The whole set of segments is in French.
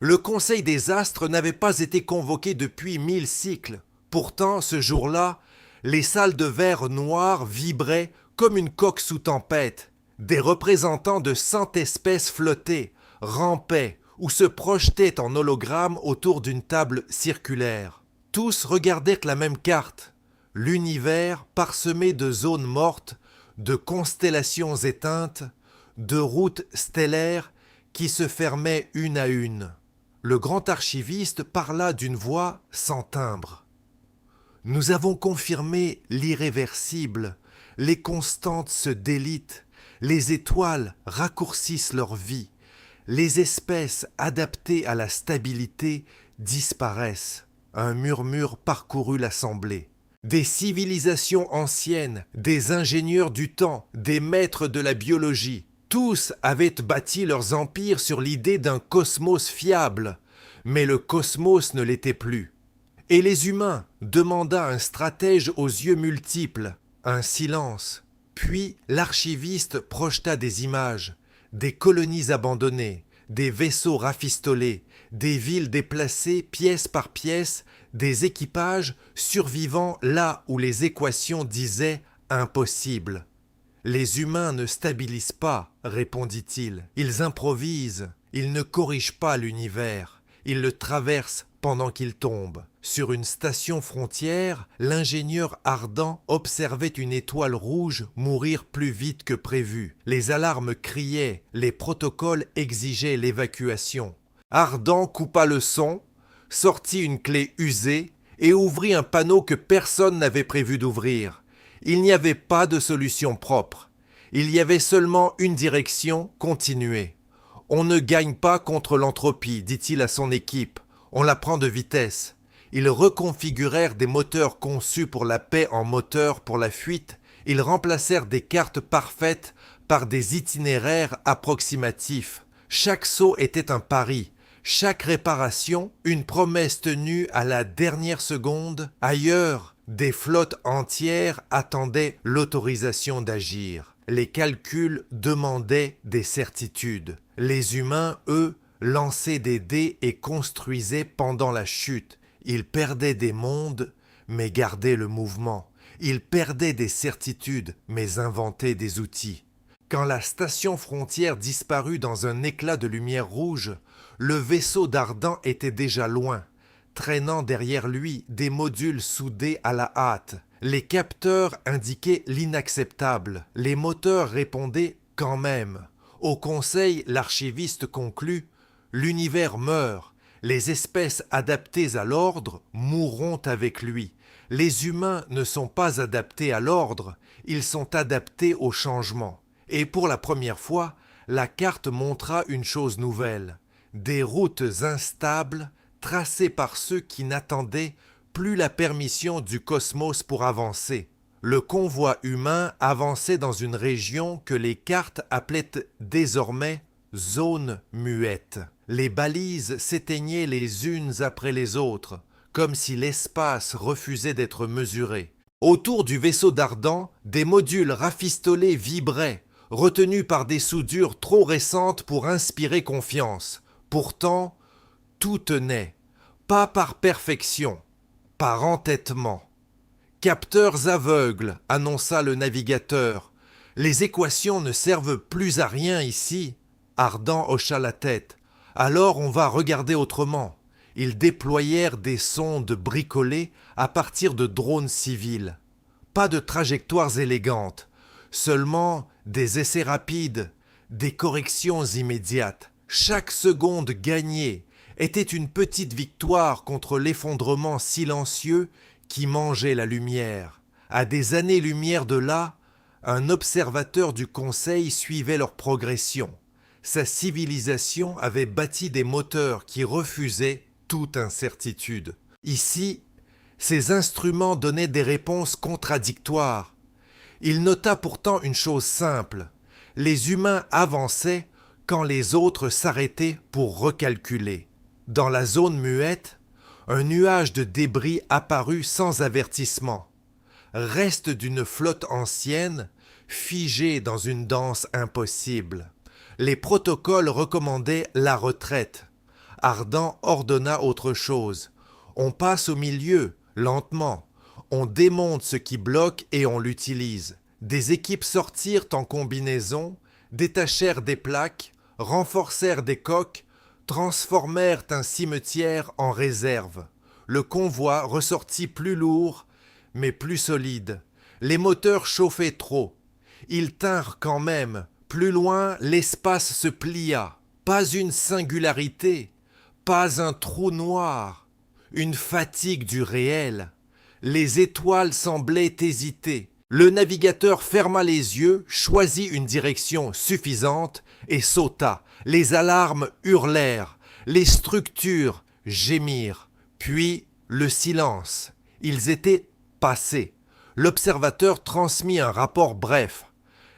Le Conseil des astres n'avait pas été convoqué depuis 1000 cycles. Pourtant, ce jour-là, les salles de verre noir vibraient comme une coque sous tempête. Des représentants de 100 espèces flottaient, rampaient ou se projetaient en hologramme autour d'une table circulaire. Tous regardaient la même carte, l'univers parsemé de zones mortes, de constellations éteintes, de routes stellaires qui se fermaient une à une. Le grand archiviste parla d'une voix sans timbre. Nous avons confirmé l'irréversible, les constantes se délitent, les étoiles raccourcissent leur vie, les espèces adaptées à la stabilité disparaissent. Un murmure parcourut l'assemblée. Des civilisations anciennes, des ingénieurs du temps, des maîtres de la biologie, tous avaient bâti leurs empires sur l'idée d'un cosmos fiable, mais le cosmos ne l'était plus. Et les humains demanda un stratège aux yeux multiples, un silence. Puis l'archiviste projeta des images, des colonies abandonnées, des vaisseaux rafistolés, des villes déplacées pièce par pièce, des équipages survivant là où les équations disaient impossible. Les humains ne stabilisent pas, répondit-il. Ils improvisent, ils ne corrigent pas l'univers, ils le traversent pendant qu'il tombe. Sur une station frontière, l'ingénieur ardent observait une étoile rouge mourir plus vite que prévu. Les alarmes criaient, les protocoles exigeaient l'évacuation. Ardent coupa le son, sortit une clé usée et ouvrit un panneau que personne n'avait prévu d'ouvrir. Il n'y avait pas de solution propre. Il y avait seulement une direction, continuer. On ne gagne pas contre l'entropie, dit-il à son équipe. On la prend de vitesse. Ils reconfigurèrent des moteurs conçus pour la paix en moteurs pour la fuite. Ils remplacèrent des cartes parfaites par des itinéraires approximatifs. Chaque saut était un pari. Chaque réparation, une promesse tenue à la dernière seconde. Ailleurs, des flottes entières attendaient l'autorisation d'agir. Les calculs demandaient des certitudes. Les humains, eux, lançaient des dés et construisaient pendant la chute. Ils perdaient des mondes, mais gardaient le mouvement. Ils perdaient des certitudes, mais inventaient des outils. Quand la station frontière disparut dans un éclat de lumière rouge, le vaisseau d'Ardent était déjà loin, traînant derrière lui des modules soudés à la hâte. Les capteurs indiquaient l'inacceptable. Les moteurs répondaient quand même. Au conseil, l'archiviste conclut « L'univers meurt. Les espèces adaptées à l'ordre mourront avec lui. Les humains ne sont pas adaptés à l'ordre, ils sont adaptés au changement. » Et pour la première fois, la carte montra une chose nouvelle. Des routes instables tracées par ceux qui n'attendaient plus la permission du cosmos pour avancer. Le convoi humain avançait dans une région que les cartes appelaient désormais zone muette. Les balises s'éteignaient les unes après les autres, comme si l'espace refusait d'être mesuré. Autour du vaisseau d'Ardent, des modules rafistolés vibraient, retenus par des soudures trop récentes pour inspirer confiance. Pourtant, tout tenait, pas par perfection, par entêtement. Capteurs aveugles, annonça le navigateur. Les équations ne servent plus à rien ici. Ardent hocha la tête. Alors on va regarder autrement. Ils déployèrent des sondes bricolées à partir de drones civils. Pas de trajectoires élégantes, seulement des essais rapides, des corrections immédiates. Chaque seconde gagnée était une petite victoire contre l'effondrement silencieux qui mangeait la lumière. À des années-lumière de là, un observateur du Conseil suivait leur progression. Sa civilisation avait bâti des moteurs qui refusaient toute incertitude. Ici, ses instruments donnaient des réponses contradictoires. Il nota pourtant une chose simple. Les humains avançaient quand les autres s'arrêtaient pour recalculer. Dans la zone muette, un nuage de débris apparut sans avertissement. Reste d'une flotte ancienne, figée dans une danse impossible. Les protocoles recommandaient la retraite. Ardan ordonna autre chose. On passe au milieu, lentement. On démonte ce qui bloque et on l'utilise. Des équipes sortirent en combinaison, détachèrent des plaques, renforcèrent des coques, transformèrent un cimetière en réserve. Le convoi ressortit plus lourd, mais plus solide. Les moteurs chauffaient trop. Ils tinrent quand même. Plus loin, l'espace se plia. Pas une singularité, pas un trou noir, une fatigue du réel. Les étoiles semblaient hésiter. Le navigateur ferma les yeux, choisit une direction suffisante et sauta. Les alarmes hurlèrent, les structures gémirent. Puis le silence. Ils étaient passés. L'observateur transmit un rapport bref.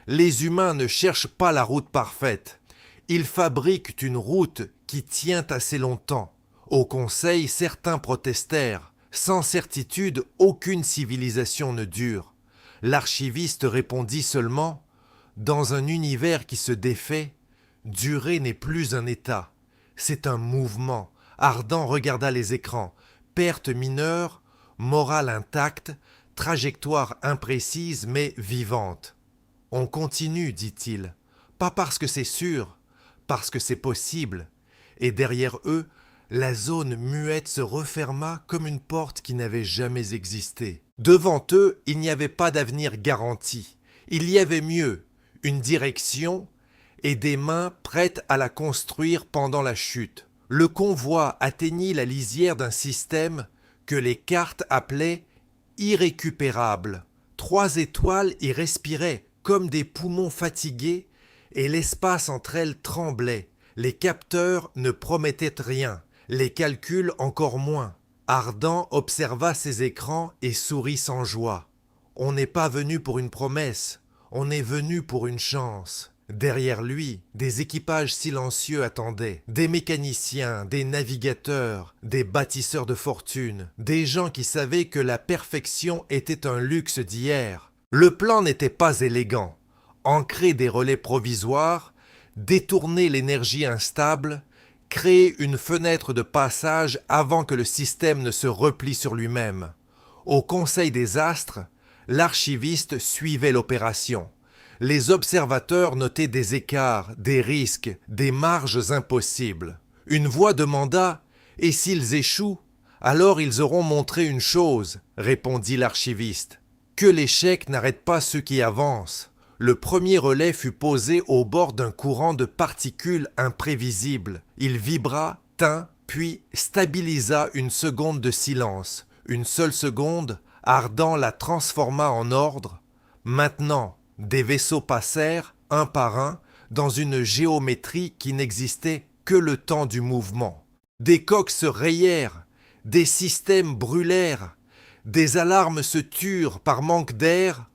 Les humains ne cherchent pas la route parfaite. Ils fabriquent une route qui tient assez longtemps. Au Conseil, certains protestèrent. Sans certitude, aucune civilisation ne dure. L'archiviste répondit seulement « Dans un univers qui se défait, durer n'est plus un état. C'est un mouvement. » Ardan regarda les écrans. Perte mineure, morale intacte, trajectoire imprécise mais vivante. « On continue, dit-il. Pas parce que c'est sûr, parce que c'est possible. » Et derrière eux, la zone muette se referma comme une porte qui n'avait jamais existé. Devant eux, il n'y avait pas d'avenir garanti. Il y avait mieux, une direction et des mains prêtes à la construire pendant la chute. Le convoi atteignit la lisière d'un système que les cartes appelaient irrécupérable. 3 étoiles y respiraient comme des poumons fatigués et l'espace entre elles tremblait. Les capteurs ne promettaient rien, les calculs encore moins. Ardan observa ces écrans et sourit sans joie. On n'est pas venu pour une promesse, on est venu pour une chance. Derrière lui, des équipages silencieux attendaient, des mécaniciens, des navigateurs, des bâtisseurs de fortune, des gens qui savaient que la perfection était un luxe d'hier. Le plan n'était pas élégant. Ancrer des relais provisoires, détourner l'énergie instable, créer une fenêtre de passage avant que le système ne se replie sur lui-même. Au Conseil des Astres, l'archiviste suivait l'opération. Les observateurs notaient des écarts, des risques, des marges impossibles. Une voix demanda « Et s'ils échouent, alors ils auront montré une chose », répondit l'archiviste. « Que l'échec n'arrête pas ceux qui avancent. » Le premier relais fut posé au bord d'un courant de particules imprévisibles. Il vibra, tint, puis stabilisa une seconde de silence. Une seule seconde, Ardan la transforma en ordre. Maintenant, des vaisseaux passèrent, un par un, dans une géométrie qui n'existait que le temps du mouvement. Des coques se rayèrent, des systèmes brûlèrent, des alarmes se turent par manque d'air,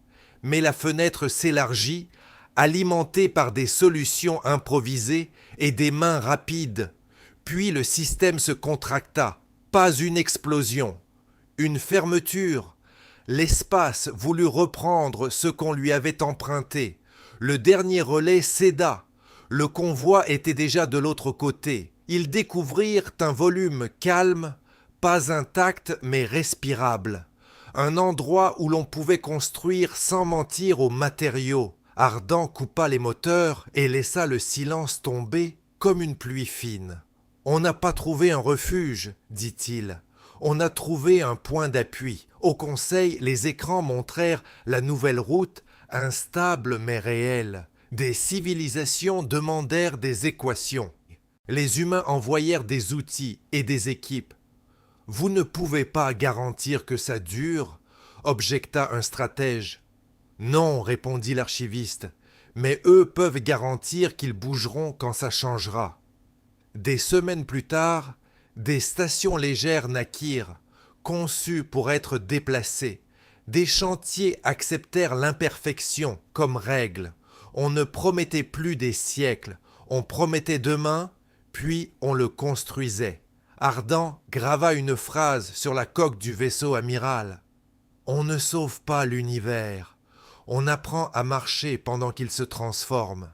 mais la fenêtre s'élargit, alimentée par des solutions improvisées et des mains rapides. Puis le système se contracta. Pas une explosion, une fermeture. L'espace voulut reprendre ce qu'on lui avait emprunté. Le dernier relais céda. Le convoi était déjà de l'autre côté. Ils découvrirent un volume calme, pas intact mais respirable. Un endroit où l'on pouvait construire sans mentir aux matériaux. Ardan coupa les moteurs et laissa le silence tomber comme une pluie fine. « On n'a pas trouvé un refuge, dit-il. On a trouvé un point d'appui. » Au Conseil, les écrans montrèrent la nouvelle route, instable mais réelle. Des civilisations demandèrent des équations. Les humains envoyèrent des outils et des équipes. « Vous ne pouvez pas garantir que ça dure » objecta un stratège. « Non, répondit l'archiviste, mais eux peuvent garantir qu'ils bougeront quand ça changera. » Des semaines plus tard, des stations légères naquirent, conçues pour être déplacées. Des chantiers acceptèrent l'imperfection comme règle. On ne promettait plus des siècles, on promettait demain, puis on le construisait. Ardan grava une phrase sur la coque du vaisseau amiral. « On ne sauve pas l'univers, on apprend à marcher pendant qu'il se transforme. »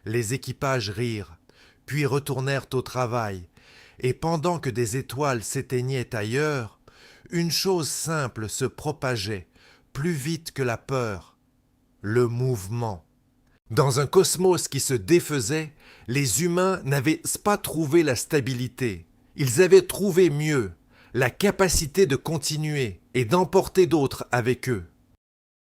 Les équipages rirent, puis retournèrent au travail. Et pendant que des étoiles s'éteignaient ailleurs, une chose simple se propageait, plus vite que la peur, le mouvement. Dans un cosmos qui se défaisait, les humains n'avaient pas trouvé la stabilité. Ils avaient trouvé mieux, la capacité de continuer et d'emporter d'autres avec eux.